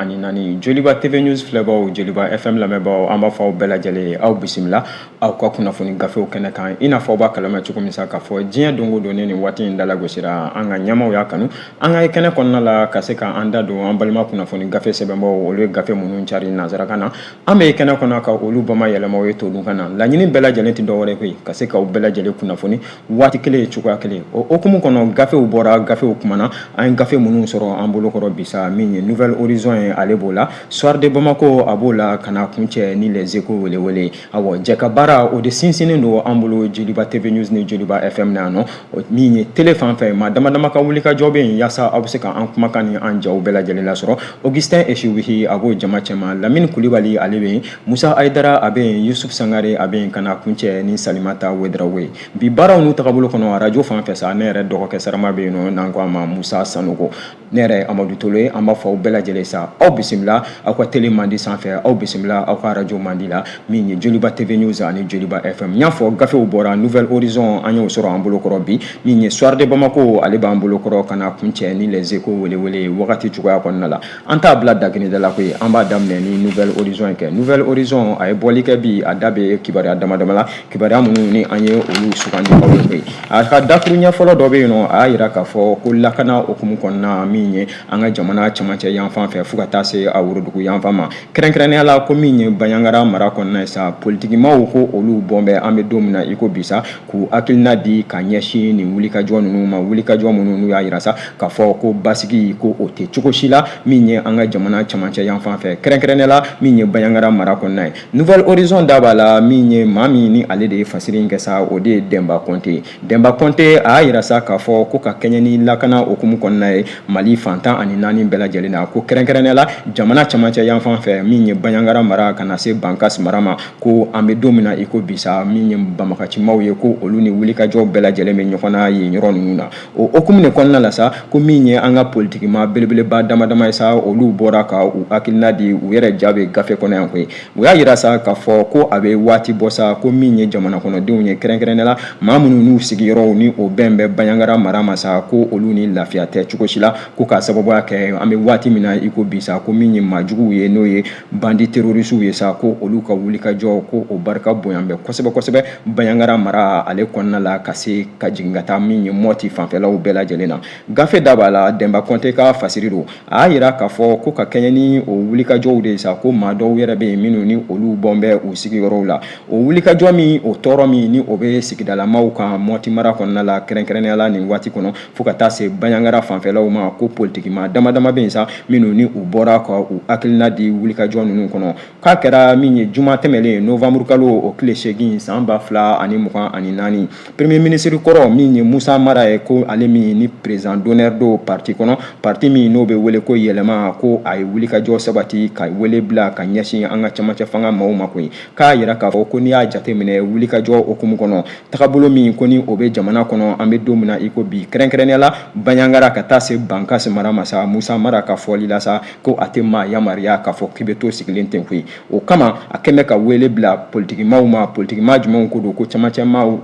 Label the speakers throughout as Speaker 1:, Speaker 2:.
Speaker 1: ani naani Joliba TV News filɛbaaw Joliba FM lamɛnbaaw an b'a fɔ aw bɛɛ lajɛlen aw bisimila aw ka kunnafoni gafew kɛnɛ kan i n'a fɔ aw b'a kalama cogo min sa k'a fɔ diɲɛ don o don ni waati in dalagosira an ka ɲɛmaw y'a kanu an ka kɛnɛ kɔnɔna la ka se k'an da don an balima kunnafoni gafe sɛbɛnbaaw olu ye gafe minnu cari nanzarakan na an bɛ kɛnɛ kɔnɔ ka olu bamayɛlɛmaw ye todun kan na laɲini bɛɛ lajɛlen tɛ dɔwɛrɛ koyi ka se k'aw bɛɛ lajɛlen kunnafoni waati kelen cogoya kelen o hukumu kɔnɔ gafew bɔra gafew kumana an ye gafe minnu sɔrɔ an bolokɔrɔ bisa min ye Nouvelle Horizon ye ale b'o la Soir de Bamako a b'o la kana kuncɛ ni les échos welewele awɔ jɛka baara o de sinsinnen don an bolo Joliba TV News ni Joliba FM na yan nɔ min ye télé fan fɛ maa dama dama ka wuli ka jɔ bɛ yen yaasa aw bɛ se ka an kumakan ni an jaw bɛɛ lajɛlen lasɔrɔ Augustin Eshiwihi a b'o jama cɛma Lamine Kulibali ale bɛ yen Musa Aidara a bɛ yen Yusuf Sangare a bɛ yen kana kuncɛ ni Salimata Wedrawe bi baaraw n'u tagabolo kɔnɔ radio fan fɛ sa ne yɛrɛ dɔgɔkɛ Sarama bɛ yen nɔ n'an ko a ma Musa Sanogo ne yɛrɛ Amadu Tolo an b'a fɔ aw bɛɛ lajɛlen sa aw bisimila aw ka télé mandi sanfɛ aw bisimila aw ka radio mandi la min ye Joliba TV News ani Joliba FM n y'a fɔ gafew bɔra Nouvelle Horizon an y'o sɔrɔ an bolokɔrɔ bi min ye Soir de Bamako ale b'an bolokɔrɔ kana kuncɛ ni les échos welewele wagati cogoya kɔnɔna la an t'a bila dagini da la koyi an b'a daminɛ ni Nouvelle Horizon kɛ Nouvelle Horizon a ye bɔli kɛ bi a da bɛ kibaruya dama dama la kibaruya minnu ni an ye olu sugandi aw ye koyi a ka dakuru ɲɛfɔlɔ dɔ bɛ yen nɔ a y'a jira k'a fɔ ko lakana hukumu kɔnɔna min ye an ka jamana cɛmancɛ yanfan fɛ fo ka taa se a worodugu yanfan ma kɛrɛnkɛrɛnnenya la ko min ye Banyankara mara kɔnɔna ye sa politikimaw ko olu bɔn bɛ an bɛ don min na i ko bi sa k'u hakilina di ka ɲɛsin nin wulikajɔ ninnu ma wulikajɔ minnu n'u y'a jira sa k'a fɔ ko basigi ko o tɛ cogo si la min ye an ka jamana cɛmancɛ yanfan fɛ kɛrɛnkɛrɛnnenya la min ye Banyankara mara kɔnɔna ye Nouvelle Horizon da b'a la min ye maa min ni ale de ye fasiri in kɛ sa o de ye Demba Konte Demba Konte a y'a jira sa k'a fɔ ko ka kɛɲɛ ni lakana hukumu kɔnɔna ye Mali fantan ani naani bɛɛ lajɛlen na ko kɛrɛnkɛrɛnnenya la jamana cɛmancɛ yanfan fɛ min ye Banyankara mara ka na se Bankasi mara ma ko an bɛ don min na i ko bi sa min ye banbagacimaw ye ko olu ni wulikajɔ bɛɛ lajɛlen bɛ ɲɔgɔn na yen yɔrɔ ninnu na o hukumu de kɔnɔna la sa ko min ye an ka politikima belebeleba dama dama ye sa olu bɔra ka u hakilina di u yɛrɛ ja bɛ gafe kɔnɔ yan koyi u y'a jira sa k'a fɔ ko a bɛ waati bɔ sa ko min ye jamana kɔnɔdenw ye kɛrɛnkɛrɛnnenya la maa minnu n'u sigiyɔrɔw ni o bɛn bɛ Banyankara mara ma sa ko olu ni lafiya tɛ cogo si la ko k'a sababuya kɛ an bɛ waati min na i ko bi sa ko min ye maajuguw ye n'o ye bandi terrorisiw ye sa ko olu ka wulikajɔ ko o barika bonya bɛ kosɛbɛ kosɛbɛ Banyankara mara ale kɔnɔna la ka se ka jigin ka taa min ye Mɔti fanfɛlaw bɛɛ lajɛlen na gafe da b'a la Demba Konte ka fasiri don a y'a jira k'a fɔ ko ka kɛɲɛ ni o wulikajɔw de sa ko maa dɔw yɛrɛ bɛ yen minnu ni olu bɔn bɛ u sigiyɔrɔw la o wulikajɔ min o tɔɔrɔ min ni o bɛ sigidalamaw kan Mɔti mara kɔnɔna la kɛrɛnkɛrɛnnenya la nin waati kɔnɔ fo ka taa se Banyankara fanfɛlaw ma ko politikima dama dama bɛ yen sa minnu ni u bɔra ka u hakilina di wulikajɔ ninnu kɔnɔ k'a kɛra min ye juma tɛmɛlen novembre kalo o tile 8 san 2024 premier ministre kɔrɔ min ye Musa Mara ye ko ale min ni président d'honneur do parti kɔnɔ parti min n'o bɛ wele ko yɛlɛma ko a ye wulikajɔ sabati ka wele bila ka ɲɛsin an ka cɛmancɛ fanga maaw ma koyi k'a jira k'a fɔ ko n'i y'a jateminɛ wulikajɔ hukumu kɔnɔ tagabolo min ko ni o bɛ jamana kɔnɔ an bɛ don min na i ko bi kɛrɛnkɛrɛnnenya la Banyankara ka taa se Bankasi mara ma sa Musa Mara ka fɔli la sa ko a tɛ maa yamaruya k'a fɔ k'i bɛ to sigilen ten koyi o kama a kɛn bɛ ka wele bila politikimaw ma politikima jumɛnw ko don ko cɛmancɛ maaw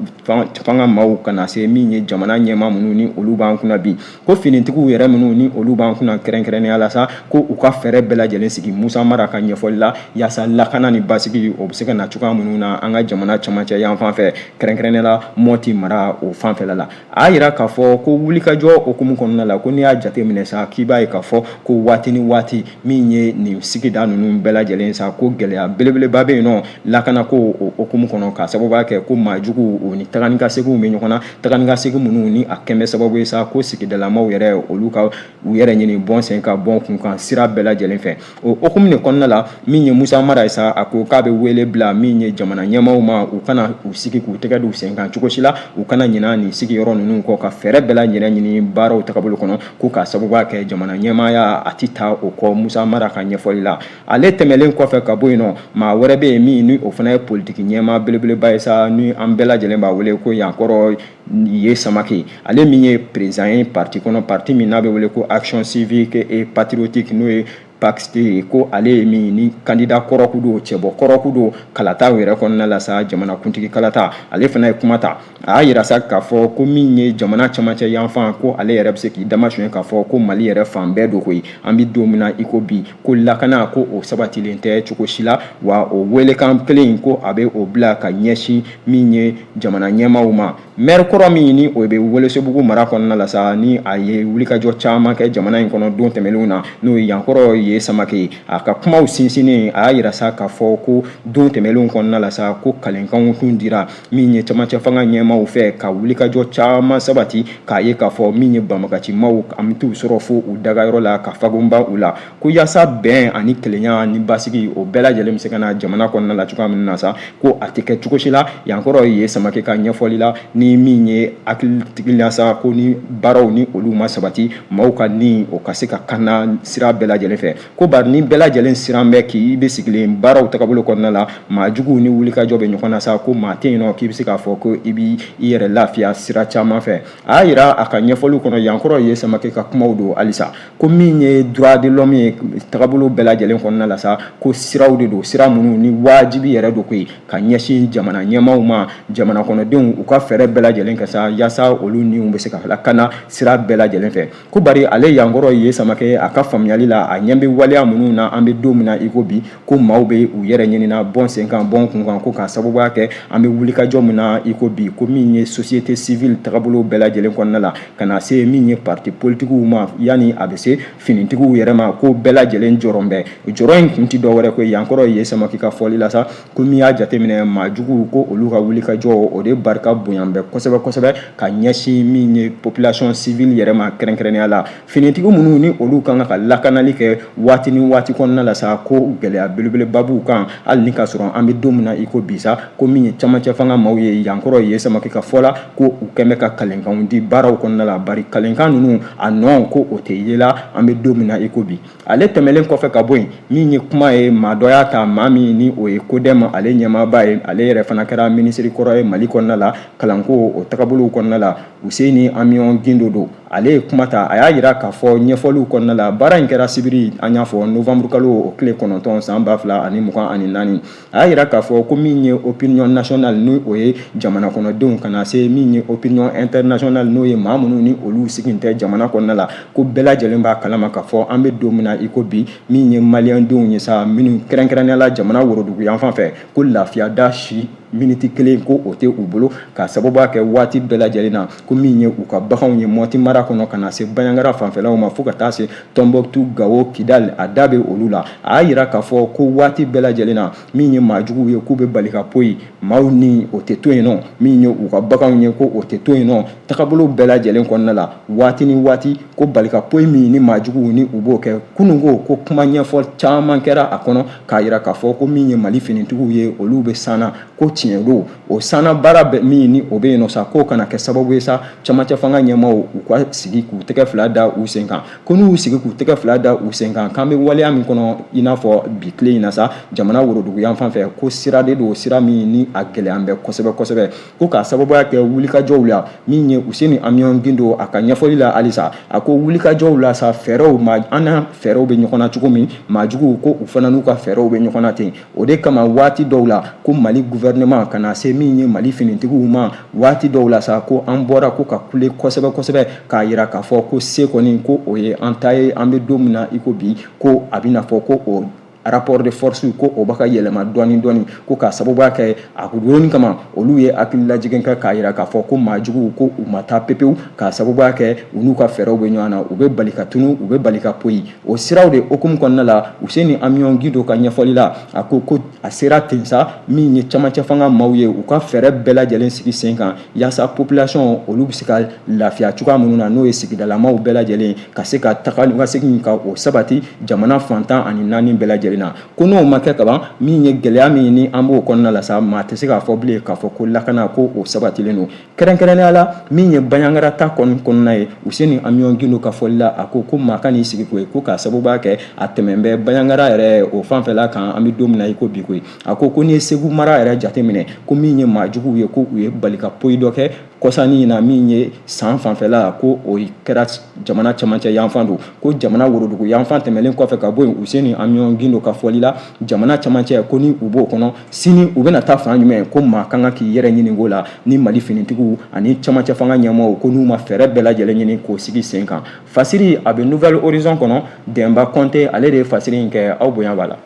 Speaker 1: fanga maaw kana se min ye jamana ɲɛmaa minnu ni olu b'an kunna bi ko finitigiw yɛrɛ minnu ni olu b'an kunna kɛrɛnkɛrɛnnenya la sa ko u ka fɛɛrɛ bɛɛ lajɛlen sigi Musa Mara ka ɲɛfɔli la yaasa lakana ni basigi o bɛ se ka na cogoya minnu na an ka jamana cɛmancɛ yanfan fɛ kɛrɛnkɛrɛnnenya la Mɔti mara o fanfɛla la a y'a jira k'a fɔ ko wulikajɔ hukumu kɔnɔna la ko n'i y'a jateminɛ sa k'i b'a ye k'a fɔ ko waati ni waati min ye nin sigida ninnu bɛɛ lajɛlen sa ko gɛlɛya belebeleba bɛ yen nɔ lakana ko o hukumu kɔnɔ k'a sababuya kɛ ko maajugu o ni tagani ka seginw bɛ ɲɔgɔn na tagani ka segin minnu ni a kɛn bɛ sababu ye sa ko sigidalamaw yɛrɛ olu ka u yɛrɛ ɲini bɔn sen ka bɔn kun kan sira bɛɛ lajɛlen fɛ o hukumu de kɔnɔna la min ye Musa Mara ye sa a ko k'a bɛ wele bila min ye jamana ɲɛmaaw ma u kana u sigi k'u tɛgɛ d'u sen kan cogo si la u kana ɲinɛ nin sigiyɔrɔ ninnu kɔ ka fɛɛrɛ bɛɛ lajɛlen ɲini baaraw tagabolo kɔnɔ ko k'a sababuya kɛ jamana ɲɛmaaya a ti taa o kɔ Musa Mara ka ɲɛfɔli la ale tɛmɛlen kɔfɛ ka bɔ yen nɔ maa wɛrɛ bɛ yen min ni o fana ye politiki ɲɛmaa belebeleba ye sa ni an bɛɛ lajɛlen b'a wele ko yankɔrɔ ye Samake ale min ye président ye parti kɔnɔ parti min n'a bɛ wele ko action civique et patriotique n'o ye Pakiste ko ale min ni candidat kɔrɔku do cɛbɔ kɔrɔku do kalata yɛrɛ kɔnɔna la sa jamana kuntigi kalata ale fana ye kuma ta a y'a yira sa k'a fɔ ko min ye jamana camancɛ yanfan ko ale yɛrɛ bɛ se k'i damasiyɛn k'a fɔ ko Mali yɛrɛ fan bɛɛ do koyi an bɛ don min na i ko bi ko lakana ko o sabatilen tɛ cogo si la wa o welekan kelen ko a bɛ o bila ka ɲɛsin min ye jamana ɲɛmaaw ma maire kɔrɔ min ni o bɛ Welesebugu mara kɔnɔna la sa ni a ye wulikajɔ caman kɛ jamana in kɔnɔ don tɛmɛnlenw na n'o ye yankɔrɔ ye Samake a ka kumaw sinsinnen a y'a yira sa k'a fɔ ko don tɛmɛnlenw kɔnɔna la sa ko kalenkanw tun dira min ye camancɛ fanga ɲɛmaaw fɛ ka wulikajɔ caman sabati k'a ye k'a fɔ min ye banbagacimaw an bɛ t'u sɔrɔ fo u dagayɔrɔ la ka fagonba u la ko yaasa bɛn ani kelenya ni basigi o bɛɛ lajɛlen bɛ se ka na jamana kɔnɔna la cogoya min na sa ko a tɛ kɛ cogo si la yankɔrɔ ye Samake ka ɲɛfɔli la ni min ye hakilitigi la sa ko ni baaraw ni olu ma sabati maaw ka ni o ka se ka kana sira bɛɛ lajɛlen fɛ ko bari ni bɛɛ lajɛlen siran bɛ k'i bɛ sigilen baaraw tagabolo kɔnɔna la maa juguw ni wulikajɔ bɛ ɲɔgɔn na sa ko maa tɛ yen nɔ k'i bɛ se k'a fɔ ko i b'i yɛrɛ lafiya sira caman fɛ a y'a yira a ka ɲɛfɔliw kɔnɔ yankɔrɔ ye Samake ka kumaw don halisa ko min ye droit de l'homme ye tagabolo bɛɛ lajɛlen kɔnɔna la sa ko siraw de don sira minnu ni wajibi yɛrɛ do koyi ka ɲɛsin jamana ɲɛmaaw ma jamana kɔnɔdenw u ka fɛɛrɛ bɛɛ lajɛlen kɛ sa yaasa olu niw bɛ se ka lakana sira bɛɛ lajɛlen fɛ ko bari ale yankɔrɔ ye Samake a ka faamuyali la a ɲɛ bɛ waleya minnu na an bɛ don min na i ko bi ko maaw bɛ u yɛrɛ ɲinina bɔn sen kan bɔn kun kan ko k'a sababuya kɛ an bɛ wulikajɔ min na i ko bi ko min ye société civile tagabolo bɛɛ lajɛlen kɔnɔna la ka na se min ye parti politigiw ma yanni a bɛ se finitigiw yɛrɛ ma ko bɛɛ lajɛlen jɔrɔn bɛ jɔrɔ in kun tɛ dɔ wɛrɛ ko yankɔrɔ ye Samake ka fɔli la sa ko min y'a jateminɛ maa juguw ko olu ka wulikajɔ o de barika bonya bɛ kosɛbɛ kosɛbɛ ka ɲɛsin min ye population civile yɛrɛ ma kɛrɛnkɛrɛnnenya la finitigi minnu ni olu kan ka lakanali kɛ waati ni waati kɔnɔna la sa ko gɛlɛya belebeleba b'u kan hali ni ka sɔrɔ an bɛ don min na i ko bi sa ko min ye camancɛ fanga maaw ye yankɔrɔ ye Samake ka fɔ la ko u kɛn bɛ ka kalenkanw di baaraw kɔnɔna la bari kalenkan ninnu a nɔ ko o tɛ ye la an bɛ don min na i ko bi ale tɛmɛlen kɔfɛ ka bɔ yen min ye kuma ye maa dɔ y'a ta maa min ni o ye Kodɛm ale ɲɛmaaba ye ale yɛrɛ fana kɛra minisiri kɔrɔ ye Mali kɔnɔna la kalanko o tagabolow kɔnɔna la Useni Amion Gindo do ale ye kuma ta a y'a yira k'a fɔ ɲɛfɔliw kɔnɔna la baara in kɛra sibiri an y'a fɔ novembre kalo o tile 9 san 2024 a y'a yira k'a fɔ ko min ye opinion nationale n'o o ye jamana kɔnɔdenw ka na se min ye opinion internationale n'o ye maa minnu ni olu sigin tɛ jamana kɔnɔna la ko bɛɛ lajɛlen b'a kalama k'a fɔ an bɛ don min na i ko bi min ye maliyɛndenw ye sa minnu kɛrɛnkɛrɛnnenya la jamana worodugu yan fan fɛ ko lafiya da si miniti kelen ko o tɛ u bolo ka sababuya kɛ waati bɛɛ lajɛlen na ko min ye u ka baganw ye Mɔti mara kɔnɔ ka na se Baɲangara fanfɛlaw ma fo ka taa se Tombouctou Gao Kidal a da bɛ olu la a y'a yira k'a fɔ ko waati bɛɛ lajɛlen na min ye maa juguw ye k'u bɛ bali ka poyi maaw ni o tɛ to yen nɔ min ye u ka baganw ye ko o tɛ to yen nɔ tagabolo bɛɛ lajɛlen kɔnɔna la waati ni waati ko bali ka poyi min ni maa juguw ni u b'o kɛ kununko ko kuma ɲɛfɔ caman kɛra a kɔnɔ k'a yira k'a fɔ ko min ye Mali finitigiw ye olu bɛ sanna ko tiɲɛ do o sanna baara bɛ min ni o bɛ yen nɔ sa k'o kana kɛ sababu ye sa camancɛ fanga ɲɛmaaw u ka sigi k'u tɛgɛ fila da u sen kan ko n'u sigi k'u tɛgɛ fila da u sen kan k'an bɛ waleya min kɔnɔ i n'a fɔ bi tile in na sa jamana worodugu yan fan fɛ ko sira de don sira min ni a gɛlɛyan bɛ kosɛbɛ kosɛbɛ ko k'a sababuya kɛ wulikajɔw la min ye Useni Amion Gindo a ka ɲɛfɔli la halisa a ko wulikajɔw la sa fɛɛrɛw ma an na fɛɛrɛw bɛ ɲɔgɔn na cogo min maa juguw ko u fana n'u ka fɛɛrɛw bɛ ɲɔgɔn na ten o de kama waati dɔw la ko Mali gouvernement kana se min ye Mali finitigiw ma waati dɔw la sa ko an bɔra ko ka kule kosɛbɛ kosɛbɛ k'a yira k'a fɔ ko se kɔni ko o ye an ta ye an bɛ don min na i ko bi ko a bɛna fɔ ko o rapport de force ko o b'a ka yɛlɛma dɔɔni dɔɔni ko k'a sababuya kɛ a yɔrɔnin kama olu ye hakililajigin kɛ k'a yira k'a fɔ ko maa juguw ko u ma taa pepewu k'a sababuya kɛ u n'u ka fɛɛrɛw bɛ ɲɔgɔn na u bɛ bali ka tunu u bɛ bali ka poyi o siraw de hukumu kɔnɔna la Useni Amion Gindo ka ɲɛfɔli la a ko a sera ten sa min ye camancɛ fanga maaw ye u ka fɛɛrɛ bɛɛ lajɛlen sigi sen kan yaasa population olu bɛ se ka lafiya cogoya minnu na n'o ye sigidalamaw bɛɛ lajɛlen ka se ka taga ka segin ka o sabati jamana fantan ani naani bɛɛ lajɛlen na ko n'o ma kɛ kaban min ye gɛlɛya min ni an b'o kɔnɔna la sa maa tɛ se k'a fɔ bilen k'a fɔ ko lakana ko o sabatilen don kɛrɛnkɛrɛnnenya la min ye Baɲangara ta kɔnɔna ye Useni Amion Gindo ka fɔli la a ko maa ka n'i sigi koyi ko k'a sababuya kɛ a tɛmɛn bɛ Baɲangara yɛrɛ o fanfɛla kan an bɛ don min na i ko bi koyi a ko n'i ye Segu mara yɛrɛ jateminɛ ko min ye maa juguw ye ko u ye bali ka poyi dɔ kɛ kɔsani na min ye san fanfɛla ko o kɛra jamana camancɛ yanfan don ko jamana worodugu yanfan tɛmɛlen kɔfɛ ka bɔ yen Useni Amion Gindo ka fɔli la jamana camancɛ ko ni u b'o kɔnɔ sini u bɛna taa fan jumɛn ko maa kan ka k'i yɛrɛ ɲini ko la ni Mali finitigiw ani camancɛ fanga ɲɛmɔgɔw ko n'u ma fɛɛrɛ bɛɛ lajɛlen ɲini k'o sigi sen kan. Fasiri a bɛ Nouvelle Horizon kɔnɔ Demba Konte ale de ye fasiri in kɛ aw bonya b'a la.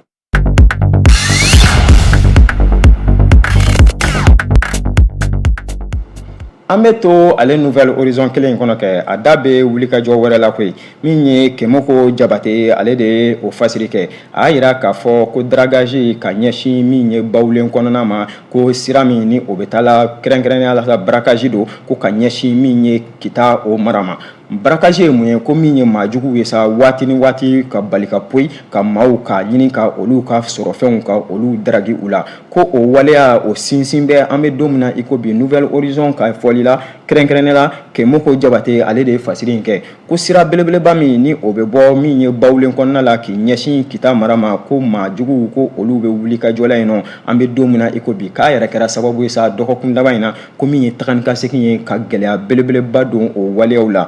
Speaker 1: An bɛ to ale Nouvelle Horizon kelen in kɔnɔ kɛ a da bɛ wulikajɔ wɛrɛ la koyi min ye Kemoko Jabate ale de ye o fasiri kɛ a y'a jira k'a fɔ ko dragage ka ɲɛsin min ye bawulen kɔnɔna ma ko sira min ni o bɛ taa la kɛrɛnkɛrɛnnenya la braquage don ko ka ɲɛsin min ye Kita o mara ma. Braquage ye mun ye ko min ye maajuguw ye sa waati ni waati ka bali ka poyi ka maaw ka ɲini ka olu ka sɔrɔfɛnw ka olu daragi u la ko o waleya o sinsin bɛ an bɛ don min na i ko bi Nouvelle Horizon ka fɔli la kɛrɛnkɛrɛnnenya la Kemoko Jabate ale de ye fasiri in kɛ ko sira belebeleba min ni o bɛ bɔ min ye bawulen kɔnɔna la k'i ɲɛsin Kita mara ma ko maajuguw ko olu bɛ wuli ka jɔla yen nɔ an bɛ don min na i ko bi k'a yɛrɛ kɛra sababu ye sa dɔgɔkun laban in na ko min ye tagani ka segin ye ka gɛlɛya belebeleba don o waleyaw la.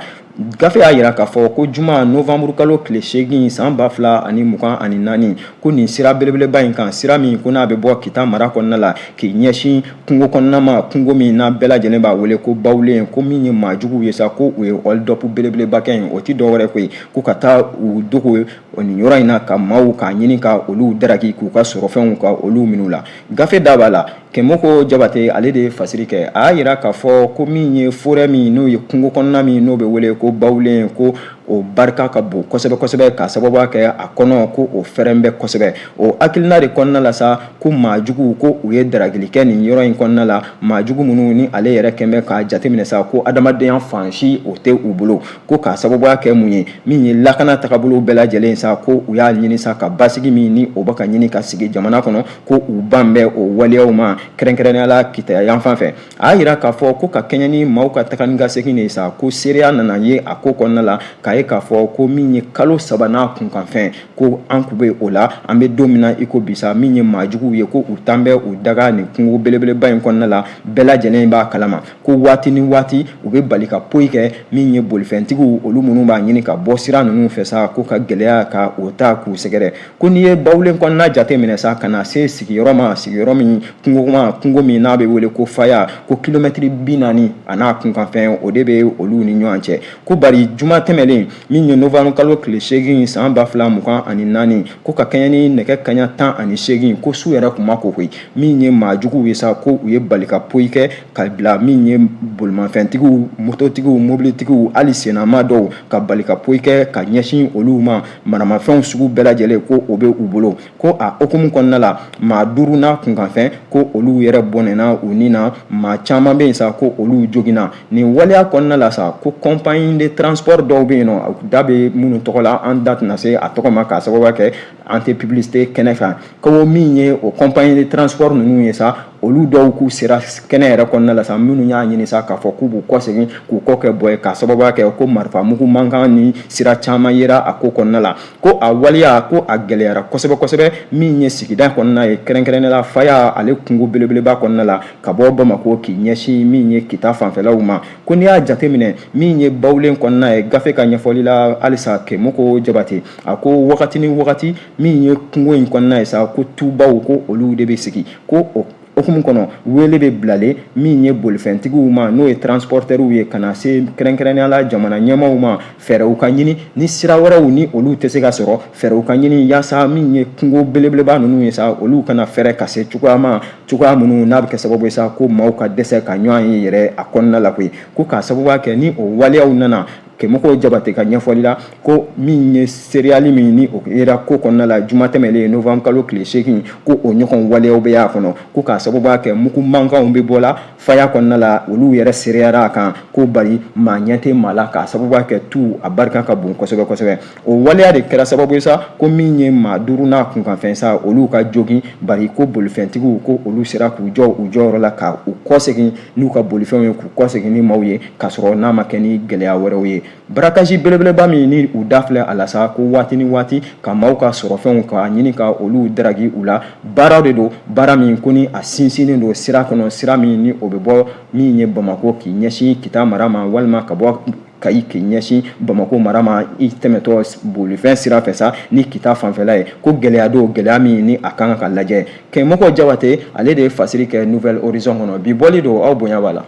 Speaker 1: Gafe y'a jira k'a fɔ ko juma novembre kalo tile 8 san 2024 ko nin sira belebeleba in kan sira min ko n'a bɛ bɔ Kita mara kɔnɔna la k'i ɲɛsin kungo kɔnɔna ma kungo min n'a bɛɛ lajɛlen b'a wele ko bawulen ko min ye maajuguw ye sa ko u ye hold up belebeleba kɛ in o ti dɔwɛrɛ koyi ko ka taa u dogo nin yɔrɔ in na ka maaw k'a ɲini ka olu daraki k'u ka sɔrɔfɛnw ka olu minɛ la. Gafe da b'a la Kemoko Jabate ale de ye fasiri kɛ a y'a jira k'a fɔ ko min ye forêt min n'o ye kungo kɔnɔna min n'o bɛ wele ko bawulen ko o barika ka bon kosɛbɛ kosɛbɛ ka sababu kɛ a kɔnɔ ko o fɛrɛn bɛ kosɛbɛ o hakilina de kɔnɔna la sa ko maajugu ko u ye daragili kɛ nin yɔrɔ in kɔnɔna la maajugu minnu ni ale yɛrɛ kɛn bɛ k'a jateminɛ sa ko adamadenya fansi o tɛ u bolo ko k'a sababu kɛ mun ye min ye lakana tagabolo bɛɛ lajɛlen sa ko u y'a ɲini sa ka basigi min ni o bɛ ka ɲini ka sigi jamana kɔnɔ ko u ban bɛ o waleyaw ma kɛrɛnkɛrɛnnenya la Kita yanfan fɛ a y'a jira k'a fɔ ko ka kɛɲɛ ni maaw ka tagani ka segin de sa ko seereya nana ye a ko kɔnɔna la k'a ye k'a fɔ ko min ye kalo 3 n'a kunkanfɛn ko an kun bɛ o la an bɛ don min na i ko bisa min ye maajuguw ye ko u tan bɛ u daga nin kungo belebeleba in kɔnɔna la bɛɛ lajɛlen b'a kalama ko waati ni waati u bɛ bali ka poyi kɛ min ye bolifɛntigiw olu minnu b'a ɲini ka bɔ sira ninnu fɛ sa ko ka gɛlɛya ka o ta k'u sɛgɛrɛ ko n'i ye bawulen kɔnɔna jate minɛ sa ka na se sigiyɔrɔ ma sigiyɔrɔ min kungo min n'a bɛ wele ko Faya ko kilomɛtiri 40 a n'a kunkanfɛn o de bɛ olu ni ɲɔgɔn cɛ ko bari juma tɛmɛlen min ye novembre kalo tile 8 san 2024 ko ka kɛɲɛ ni nɛgɛ kaɲa 18 ko su yɛrɛ kun ma ko koyi min ye maajuguw ye sa ko u ye bali ka poyi kɛ ka bila min ye bolimafɛntigiw mototigiw mobilitigiw hali sennama dɔw ka bali ka poyi kɛ ka ɲɛsin olu ma maramafɛnw sugu bɛɛ lajɛlen ko o bɛ u bolo ko a hukumu kɔnɔna la maa 5 n'a kunkanfɛn ko olu yɛrɛ bɔnɛna u ni na maa caman bɛ yen sa ko olu joginna nin waleya kɔnɔna la sa ko compagnie de transport dɔw bɛ yen nɔ da bɛ minnu tɔgɔ la an da tɛna se a tɔgɔ ma k'a sababu kɛ an tɛ publicité kɛnɛ kan ko min ye o compagnie de transport ninnu ye sa olu dɔw k'u sera kɛnɛ yɛrɛ kɔnɔna la sa minnu y'a ɲini sa k'a fɔ k'u b'u kɔsegin k'u kɔ kɛ bɔ ye k'a sababu kɛ ko marifa mugu mankan ni sira caman yera a ko kɔnɔna la ko a waleya ko a gɛlɛyara kosɛbɛ kosɛbɛ min ye sigida kɔnɔna ye kɛrɛnkɛrɛnnenya la Faya ale kungo belebeleba kɔnɔna la ka bɔ Bamako k'i ɲɛsin min ye Kita fanfɛlaw ma ko n'i y'a jateminɛ min ye bawulen kɔnɔna ye gafe ka ɲɛfɔli la halisa Kemoko Jabate a ko wagati ni wagati min ye kungo in kɔnɔna ye sa ko tubaw ko olu de bɛ sigi ko o hukumu kɔnɔ wele bɛ bilalen min ye bolifɛntigiw ma n'o ye transporteurs ye ka na se kɛrɛnkɛrɛnnenya la jamana ɲɛmaaw ma fɛɛrɛw ka ɲini ni sira wɛrɛw ni olu tɛ se ka sɔrɔ fɛɛrɛw ka ɲini yaasa min ye kungo belebeleba ninnu ye sa olu kana fɛɛrɛ ka se cogoya ma cogoya minnu n'a bɛ kɛ sababu ye sa ko maaw ka dɛsɛ ka ɲɔgɔn ye yɛrɛ a kɔnɔna la koyi ko k'a sababu kɛ ni o waleyaw nana Kemoko Jabate ka ɲɛfɔli la ko min ye seriyali min ni o yera ko kɔnɔna la juma tɛmɛlen novembre kalo tile 8 ko o ɲɔgɔn waleyaw bɛ y'a kɔnɔ ko k'a sababu kɛ mugu mankanw bɛ bɔ la Faya kɔnɔna la olu yɛrɛ seriyara a kan ko bari maa ɲɛ tɛ maa la k'a sababu kɛ tu a barika ka bon kosɛbɛ kosɛbɛ o waleya de kɛra sababu ye sa ko min ye maa 5 n'a kunkanfɛn sa olu ka jogin bari ko bolifɛntigiw ko olu sera k'u jɔ u jɔyɔrɔ la ka u kɔsegin n'u ka bolifɛnw ye k'u kɔsegin ni maaw ye k'a sɔrɔ n'a ma kɛ ni gɛlɛya wɛrɛw ye barakaji belebeleba min ni u dafilɛ a la sa ko waati ni waati ka maaw ka sɔrɔfɛnw ka ɲini ka olu daragi u la baara de don baara min ko ni a sinsinnen don sira kɔnɔ sira min ni o bɛ bɔ min ye Bamako k'i ɲɛsin Kita mara ma walima ka bɔ Kayi k'i ɲɛsin Bamako mara ma i tɛmɛtɔ bolifɛn sira fɛ sa ni Kita fanfɛla ye ko gɛlɛya don gɛlɛya min ni a kan ka lajɛ Kɛmɔgɔ Jawate ale de ye fasiri kɛ Nouvelle Horizon kɔnɔ bi bɔli don aw bonya b'a la.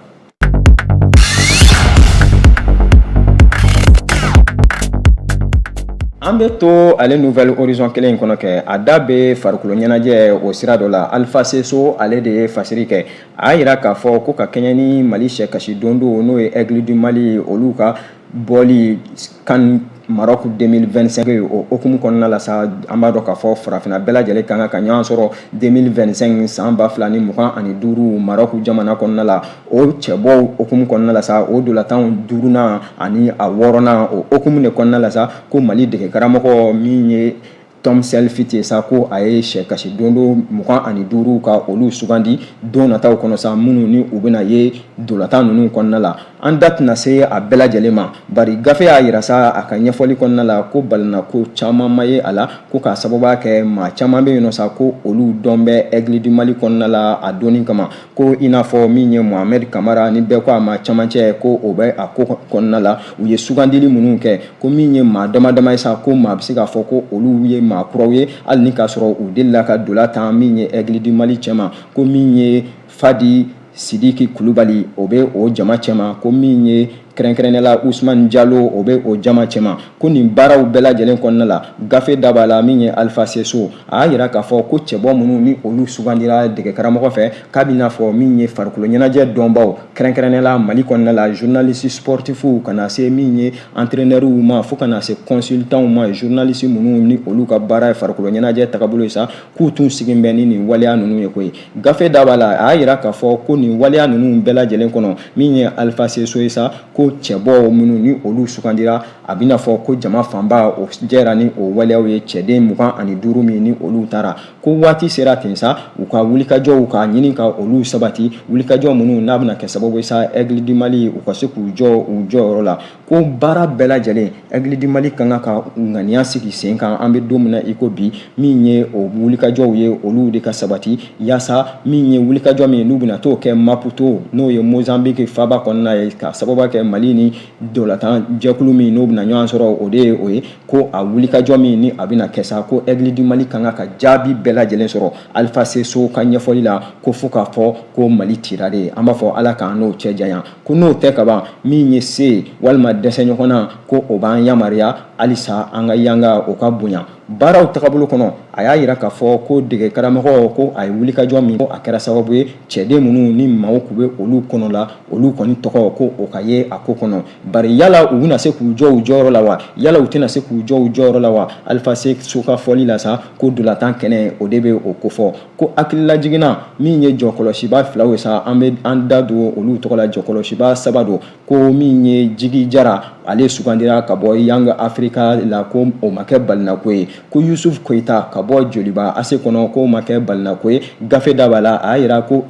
Speaker 1: An bɛ to ale Nouvelle Horizon kelen in kɔnɔ kɛ a da bɛ farikolo ɲɛnajɛ o sira dɔ la Alpha Seso ale de ye fasiri kɛ a yira k'a fɔ ko ka kɛɲɛ ni Mali sɛkasi don n'o ye Aigle du Mali olu ka bɔli CAN Maroc 2025 o hukumu kɔnɔna la sa an b'a dɔn k'a fɔ farafinna bɛɛ lajɛlen kan ka ɲɔgɔn sɔrɔ 2025 san 2025 Maroc jamana kɔnɔna la o cɛbɔ hukumu kɔnɔna la sa o dolantan 5nan ani a 6nan o hukumu de kɔnɔna la sa ko Mali dege karamɔgɔ min ye Tom Selfie sa ko a ye sɛkasi dondo 25 ka olu sugandi don nataw kɔnɔ sa minnu ni u bɛna ye dolantan ninnu kɔnɔna la an da tɛna se a bɛɛ lajɛlen ma bari gafe y'a yira sa a ka ɲɛfɔli kɔnɔna la ko balina ko caman ma ye a la ko k'a sababuya kɛ maa caman bɛ yen nɔ sa ko olu dɔn bɛ Aigle du Mali kɔnɔna la a donni kama ko i n'a fɔ min ye Mohamed Kamara ni bɛɛ ko a ma camancɛ ko o bɛ a ko kɔnɔna la u ye sugandili minnu kɛ ko min ye maa dama dama ye sa ko maa bɛ se k'a fɔ ko olu ye maa kuraw ye hali ni k'a sɔrɔ u delila ka dolantan min ye Aigle du Mali cɛma ko min ye Fadi Sidiki Kulubali o bɛ o jama cɛma ko min ye kɛrɛnkɛrɛnnenya Ousmane Diallo o bɛ o jama cɛma ko nin baaraw bɛɛ lajɛlen kɔnɔna la gafe da b'a la min ye Alpha Seso a y'a yira k'a fɔ ko cɛbɔ minnu ni olu sugandira dege karamɔgɔ fɛ k'a bɛ n'a fɔ min ye farikolo ɲɛnajɛ dɔnbaw kɛrɛnkɛrɛnnenya Mali kɔnɔna la journaliste sportifu kana se min ye entraîneur ma fo kana se consultant ma journaliste minnu ni olu ka baara ye farikolo ɲɛnajɛ tagabolo ye sa k'u tun sigin bɛ ni nin waleya ninnu ye koyi gafe da b'a la a y'a yira k'a fɔ ko nin waleya ninnu bɛɛ lajɛlen kɔnɔ min ye Alpha Seso ye sa ko cɛbɔ minnu ni olu sugandira a bɛna fɔ ko jama fanba o jɛra ni o waleyaw ye cɛden 25 min ni olu taara ko waati sera ten sa u ka wulikajɔw ka ɲini ka olu sabati wulikajɔ minnu n'a bɛna kɛ sababu ye sa Aigle du Mali u ka se k'u jɔ u jɔyɔrɔ la ko baara bɛɛ lajɛlen Aigle du Mali kan ka ŋaniya sigi sen kan an bɛ don min na i ko bi min ye o wulikajɔw ye olu de ka sabati yaasa min ye wulikajɔ min n'u bɛna t'o kɛ Maputo n'o ye Mozambique faaba kɔnɔna ye ka sababu kɛ Mali ni dolantan jɛkulu min n'o bɛna ɲɔgɔn sɔrɔ o de ye o ye ko a wulikajɔ min ni a bɛna kɛ sa ko Aigle du Mali kan ka jaabi bɛɛ lajɛlen sɔrɔ Alpha Seso ka ɲɛfɔli la ko fo k'a fɔ ko Mali tira de an b'a fɔ Ala k'an n'o cɛ janya ko n'o tɛ ka ban min ye se walima dɛsɛ ɲɔgɔnna ko o b'an yamaruya halisa an ka yanga o ka bonya baaraw tagabolo kɔnɔ a y'a yira k'a fɔ ko dege karamɔgɔ ko a ye wulikajɔ min ko a kɛra sababu ye cɛden minnu ni maaw tun bɛ olu kɔnɔ la olu kɔni tɔgɔ ko o ka ye a ko kɔnɔ bari yala u bɛna se k'u jɔ u jɔyɔrɔ la wa yala u tɛna se k'u jɔ u jɔyɔrɔ la wa Alpha Seso ka fɔli la sa ko dolantan kɛnɛ o de bɛ o ko fɔ ko hakililajiginna min ye jɔkɔlɔsiba filaw ye sa an bɛ an da don olu tɔgɔ la jɔkɔlɔsiba saba don ko min ye Jigi Jara ale sugandira ka bɔ Young Africa la ko o ma kɛ balinako ye ko Yusuf Koyita ka bɔ Joliba AS kɔnɔ ko o ma kɛ balinako ye gafe da b'a la a y'a yira ko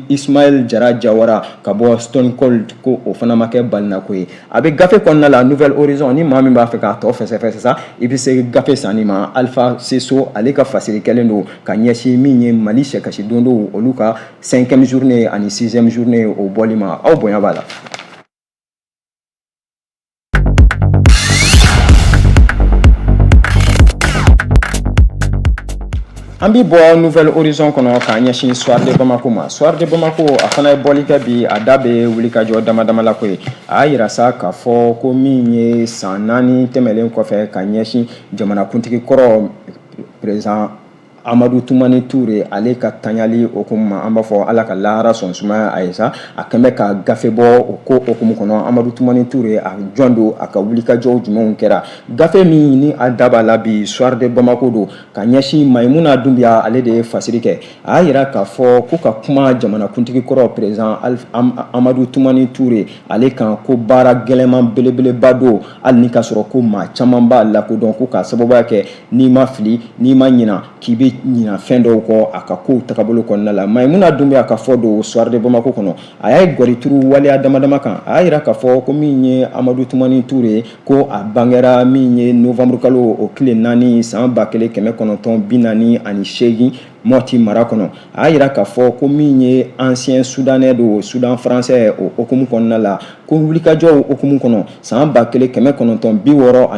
Speaker 1: Ismaël Jara Jawara ka bɔ Stone Cold ko o fana ma kɛ balinako ye a bɛ gafe kɔnɔna la Nouvelle Horizon ni maa min b'a fɛ k'a tɔ fɛsɛfɛsɛ sa i bɛ se gafe sanni ma Alpha Seso ale ka fasiri kɛlen don ka ɲɛsin min ye Mali sɛkasi don olu ka 5e journée ani 6e journée o bɔli ma aw bonya b'a la. An bɛ bɔ Nouvelle Horizon kɔnɔ k'a ɲɛsin Soir de Bamako ma Soir de Bamako a fana ye bɔli kɛ bi a da bɛ wulikajɔ damadama la ko ye a y'a yira sa k'a fɔ ko min ye san 4 tɛmɛlen kɔfɛ ka ɲɛsin jamanakuntigi kɔrɔ président Amadou Toumani Touré ale ka taɲali hukumu ma an b'a fɔ Ala ka lahara sɔn sumaya a ye sa a kɛn bɛ ka gafe bɔ o ko hukumu kɔnɔ Amadou Toumani Touré a jɔn don a ka wulikajɔw jumɛnw kɛra gafe min ni a da b'a la bi Soir de Bamako don ka ɲɛsin Mayimuna Dunbiya ale de ye fasiri kɛ a y'a yira k'a fɔ ko ka kuma jamanakuntigi kɔrɔ président Amadou Toumani Touré ale kan ko baara gɛlɛman belebeleba don hali ni ka sɔrɔ ko maa caman b'a lakodɔn ko k'a sababuya kɛ n'i ma fili n'i ma ɲina k'i bɛ be ɲina fɛn dɔw kɔ a ka kow tagabolo kɔnɔna la. Maimuna Doumbia ka fɔ do soir de Bamako kɔnɔ a y'a gɔrituru waleya damadama kan. A y'a yira k'a fɔ ko min ye Amadou Toumani Touré ko a bangera min ye novembre kalo o tile 4 san 1948 Moti mara kɔnɔ. A y'a yira k'a fɔ ko min ye ancien soudanais do Soudan français o okumu kɔnɔna la ko wulikajɔw okumu kɔnɔ san 1960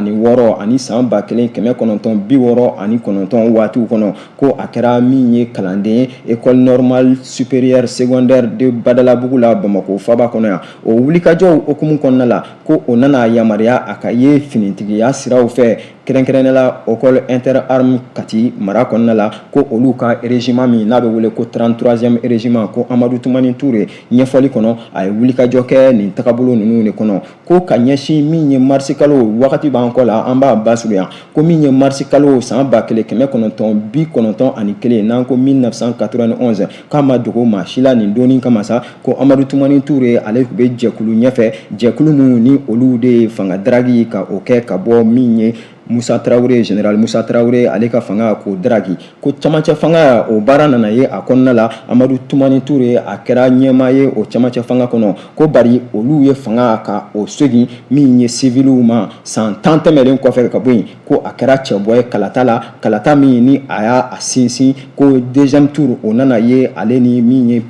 Speaker 1: ani san 1969 waatiw kɔnɔ ko a kɛra min ye kalanden école normale supérieure secondaire de Badalabugu la Bamako faba kɔnɔ yan. O wulikajɔw okumu kɔnɔna la ko o nana yamaruya a ka ye finitigiya siraw fɛ kɛrɛnkɛrɛnnenya la école interarme Kati mara kɔnɔna la ko olu ka régiment min n'a bɛ wele ko 33e régiment ko Amadou Toumani Touré ɲɛfɔli kɔnɔ a ye wulikajɔ kɛ nin tagabolo ninnu de kɔnɔ ko ka ɲɛsin min ye mars kalo wagati b'an kɔ la an b'a basurunya ko min ye mars kalo san 1991 n'an ko 1991 k'a ma dogo maa si la nin donni kama sa ko Amadou Toumani Touré ale tun bɛ jɛkulu ɲɛfɛ jɛkulu minnu ni olu de ye fanga daragi ka o kɛ ka bɔ min ye Moussa Traoré général Moussa Traoré ale ka fanga ko daragi ko camancɛ fanga o baara nana ye a kɔnɔna la Amadou Toumani Touré a kɛra ɲɛmaa ye o camancɛ fanga kɔnɔ ko bari olu ye fanga ka o segin min ye civiliw ma san 10 tɛmɛlen kɔfɛ ka bɔ yen ko a kɛra cɛbɔ ye kalata la kalata min ni a y'a sinsin ko deuxième tour o nana ye ale ni min ye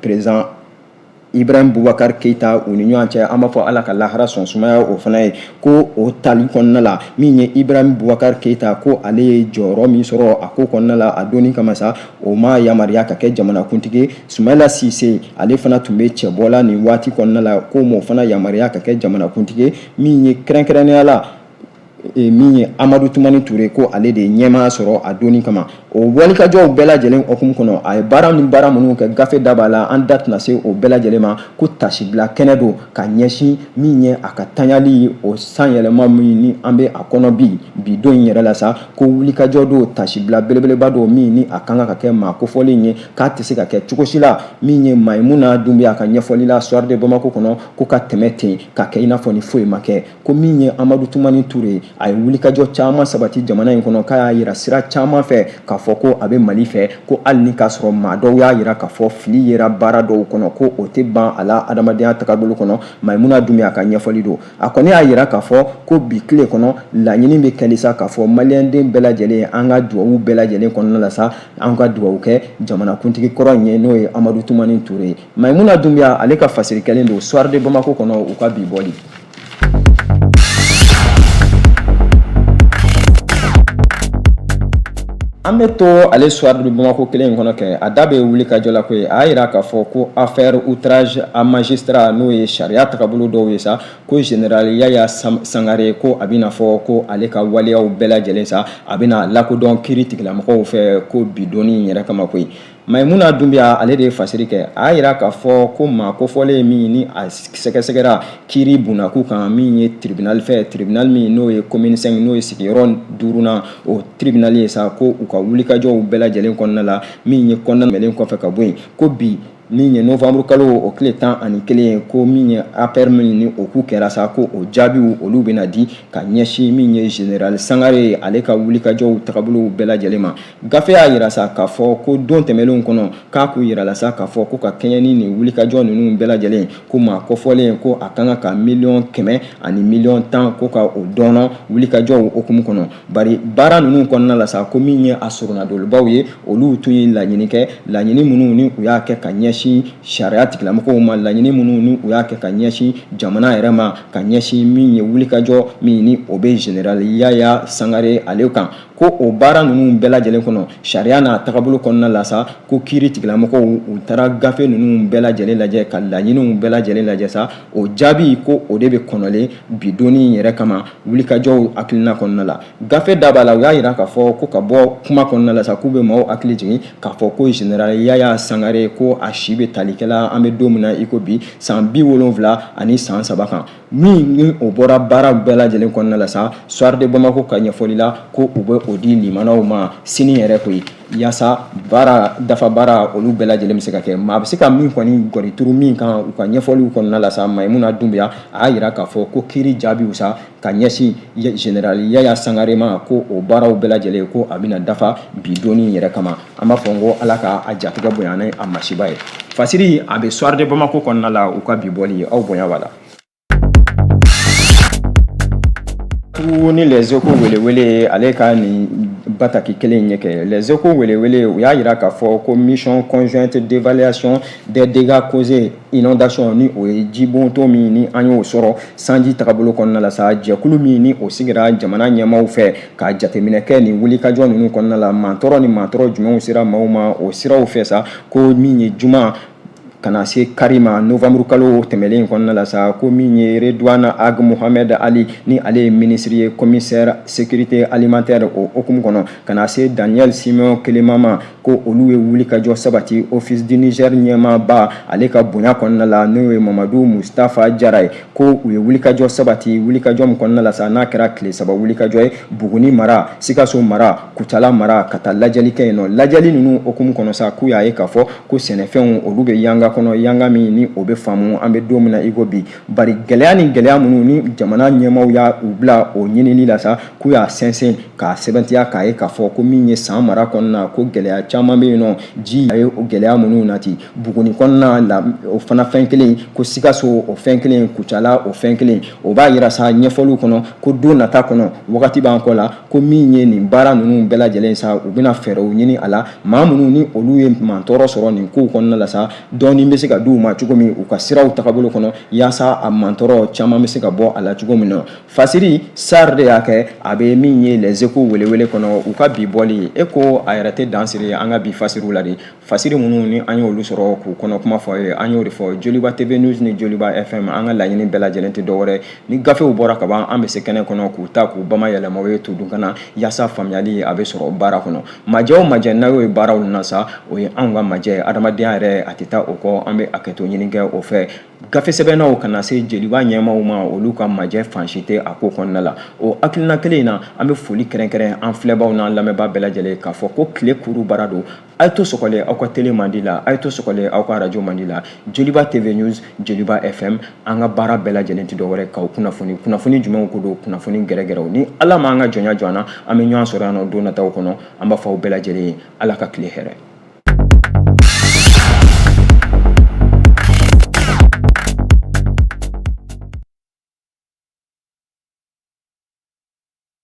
Speaker 1: président Ibrahim Boubacar Keita u ni ɲɔgɔn cɛ an b'a fɔ ala ka lahara sɔn sumaya o fana ye ko o tali kɔnɔna la min ye Ibrahim Boubacar Keita ko ale ye jɔyɔrɔ min sɔrɔ a ko kɔnɔna la a donni kama sa o ma yamaruya ka kɛ jamanakuntigi Soumaïla Cissé ale fana tun bɛ cɛbɔla nin waati kɔnɔna la ko m'o fana yamaruya ka kɛ jamanakuntigi min ye kɛrɛnkɛrɛnnenya la min ye Amadou Toumani Touré ko ale de ɲɛmaa sɔrɔ a donni kama o walikajɔw bɛɛ lajɛlen okumu kɔnɔ a ye baara minnu kɛ gafe daba la an da tɛna se o bɛɛ lajɛlen ma ko tasibila kɛnɛ don ka ɲɛsin min ye a ka taɲali o san yɛlɛma min ni an bɛ a kɔnɔ bi don in yɛrɛ la sa ko wulikajɔ don tasibila belebeleba don min ni a kan ka kɛ maa kofɔlen ye k'a tɛ se ka kɛ cogo si la min ye Maimouna Doumbia ka ɲɛfɔli la soir de Bamako kɔnɔ ko ka tɛmɛ ten ka kɛ i n'a fɔ ni foyi ma kɛ ko min ye Amadou Toumani Touré a ye wulikajɔ caman sabati jamana in kɔnɔ k'a y'a yira sira caman fɛ k'a fɔ ko a bɛ Mali fɛ ko hali ni k'a sɔrɔ maa dɔw y'a yira k'a fɔ fili yera baara dɔw kɔnɔ ko o tɛ ban a la adamadenya tagabolo kɔnɔ Maimouna Doumbia ka ɲɛfɔli don a kɔni y'a yira k'a fɔ ko bi tile kɔnɔ laɲini bɛ kɛli sa k'a fɔ maliyɛnden bɛɛ lajɛlen an ka duwawu bɛɛ lajɛlen kɔnɔna la sa an ka duwawu kɛ jamanakuntigi kɔrɔ in ye n'o ye Amadou Toumani Touré Maimouna Doumbia ale ka fasiri kɛlen don soir de Bamako kɔnɔ u ka bi bɔli. An bɛ to ale soir de Bamako kelen in kɔnɔ kɛ a da bɛ wulikajɔ la ko ye a y'a yira k'a fɔ ko affaire outrage à magistrat n'o ye sariya tagabolo dɔw ye sa ko général Yaya Sangare ko a bɛna fɔ ko ale ka waleyaw bɛɛ lajɛlen sa a bɛna lakodɔn kiiri tigilamɔgɔw fɛ ko bi donni in yɛrɛ kama koyi Maimouna Doumbia ale de ye fasiri kɛ a y'a yira k'a fɔ ko maa kofɔlen min ni a sɛgɛsɛgɛra kiiri bunakun kan min ye tribunal min n'o ye commune 5 n'o ye sigiyɔrɔ 5nan o tribunal ye sa ko u ka wulikajɔw bɛɛ lajɛlen kɔnɔna la min ye kɔnɔnamɛlen kɔfɛ ka bɔ yen ko bi min ye novembre kalo o tile 11 ko min ye APR min ni o ku kɛra sa ko o jaabiw olu bɛna di ka ɲɛsin min ye général Sangare ale ka wulikajɔw tagabolow bɛɛ lajɛlen ma gafe y'a yira sa k'a fɔ ko don tɛmɛlenw kɔnɔ k'a k'u yira la sa k'a fɔ ko ka kɛɲɛ ni nin wulikajɔ ninnu bɛɛ lajɛlen ko maa kɔfɔlen ko a kan ka $100,000 ani $10,000 ko ka o dɔnɔ wulikajɔw okumu kɔnɔ bari baara ninnu kɔnɔna la sa ko min ye a surunadolibaw ye olu tun ye laɲini kɛ laɲini minnu ni u y'a kɛ ka ɲɛsin sariya tigilamɔgɔw ma laɲini minnu ni u y'a kɛ ka ɲɛsin jamana yɛrɛ ma ka ɲɛsin min ye wulikajɔ min ni o bɛ général Yaya Sangare ale kan ko o baara ninnu bɛɛ lajɛlen kɔnɔ sariya n'a tagabolo kɔnɔna la sa ko kiiri tigilamɔgɔw u taara gafe ninnu bɛɛ lajɛlen lajɛ ka laɲiniw bɛɛ lajɛlen lajɛ sa o jaabi ko o de bɛ kɔnɔlen bi donni yɛrɛ kama wulikajɔw hakilina kɔnɔna la gafe daba la u y'a yira k'a fɔ ko ka bɔ kuma kɔnɔna la sa k'u bɛ maaw hakili jigin k'a fɔ ko général Yaya Sangare ko a si bɛ talikɛla an bɛ don min na i ko bi san 70 ani san 3 kan min ni o bɔra baara bɛɛ lajɛlen kɔnɔna la sa soir de Bamako ka ɲɛfɔli la ko u bɛ o di limanaw ma sini yɛrɛ koyi yaasa dafa baara olu bɛɛ lajɛlen bɛ se ka kɛ maa bɛ se ka min kɔni gɔri turu min kan u ka ɲɛfɔliw kɔnɔna la sa Mayimuna Dunbiya a y'a jira k'a fɔ ko kiiri jaabiw sa ka ɲɛsin Général Yaya Sangare ma ko o baaraw bɛɛ lajɛlen ko a bɛna dafa bi donni yɛrɛ kama an b'a fɔ n ko Ala ka a jatigɛ bonya ni a masiba ye Fasiri a bɛ Soir de Bamako kɔnɔna la u ka bi bɔli aw bonya b'a la ni les échos welewele ale ka ni bataki kelen ɲɛ kɛ les échos welewele u y'a jira k'a fɔ ko mission conjointe d'évaluation des dégâts causés inondation ni o ye jibonto min ni an y'o sɔrɔ sanji tagabolo kɔnɔna la sa jɛkulu min ni o sigira jamana ɲɛmaaw fɛ ka jateminɛ kɛ ni wulikajɔ ninnu kɔnɔna la mantɔrɔ ni mantɔrɔ jumɛnw sera maaw ma o siraw fɛ sa ko min ye juma kana se karima novembre kalo tɛmɛlen kɔnɔna la sa ko min ye Redouane Ag Mohamed Ali ni ale ye ministre ye commissaire sécurité alimentaire o hukumu kɔnɔ kana se Daniel Simon Kelemama ko olu ye wulikajɔ sabati office du Niger ɲɛmaaba ale ka bonya kɔnɔna la n'o ye Mamadou Mustafa Jara ye ko u ye wulikajɔ sabati wulikajɔ min kɔnɔna la sa n'a kɛra tile saba wulikajɔ ye Buguni mara Sikaso mara Kucala mara ka taa lajɛli kɛ yen nɔ lajɛli ninnu hukumu kɔnɔ sa k'u y'a ye k'a fɔ ko sɛnɛfɛnw olu bɛ yanga kɔnɔ yanga min ni o bɛ faamu an bɛ don min na i ko bi bari gɛlɛya ni gɛlɛya minnu ni jamana ɲɛmaaw y'a u bila o ɲinini la sa k'u y'a sɛnsɛn k'a sɛbɛntiya k'a ye k'a fɔ ko min ye san mara kɔnɔna ko gɛlɛya caman bɛ yen nɔ ji a ye o gɛlɛya minnu nati Buguni kɔnɔna la o fana fɛn kelen ko Sikaso o fɛn kelen Kucala o fɛn kelen o b'a yira sa ɲɛfɔliw kɔnɔ ko don nata kɔnɔ wagati b'an kɔ la ko min ye nin baara ninnu bɛɛ lajɛlen sa u bɛna fɛɛrɛw ɲini a la maa minnu ni olu ye mantɔrɔ sɔrɔ nin kow kɔnɔna la sa dɔɔni bɛ se ka di u ma cogo min u ka siraw tagabolo kɔnɔ yaasa a mantɔrɔ caman bɛ se ka bɔ a la cogo min na Fasiri Sar de y'a kɛ a bɛ min ye les échos welewele kɔnɔ u ka bi bɔli e ko a yɛrɛ tɛ dan siri an ka bi fasiriw la de fasiri minnu ni an y'olu sɔrɔ k'u kɔnɔ kuma fɔ ye an y'o de fɔ Joliba TV News ni Joliba FM an ka laɲini bɛɛ lajɛlen tɛ dɔwɛrɛ ni gafew bɔra ka ban an bɛ se kɛnɛ kɔnɔ k'u ta k'u bamayɛlɛma o ye to dun kana yaasa faamuyali a bɛ sɔrɔ baara kɔnɔ majɛ o majɛ n'a y'o ye baaraw na sa o ye anw ka majɛ adamadenya yɛrɛ a tɛ taa o kɔ an bɛ hakɛto ɲini kɛ o fɛ gafe sɛbɛnnaw kana se jeliba ɲɛmaaw ma olu ka majɛ fansi tɛ a ko kɔnɔna la o hakilina kelen in na an bɛ foli kɛrɛnkɛrɛn an filɛbaw n'an lamɛnbaa bɛɛ lajɛlen k'a fɔ ko tile kuru baara don a ye to sɔgɔlen aw ka télé mandi la a ye to sɔgɔlen aw ka radio mandi la Joliba TV News Joliba FM an ka baara bɛɛ lajɛlen tɛ dɔwɛrɛ k'aw kunnafoni jumɛnw ko don kunnafoni gɛrɛgɛrɛw ni Ala ma an ka jɔnya jɔ an na an bɛ ɲɔgɔn sɔrɔ yan nɔ don nataw kɔnɔ an b'a fɔ aw bɛɛ lajɛlen Ala ka tile hɛrɛ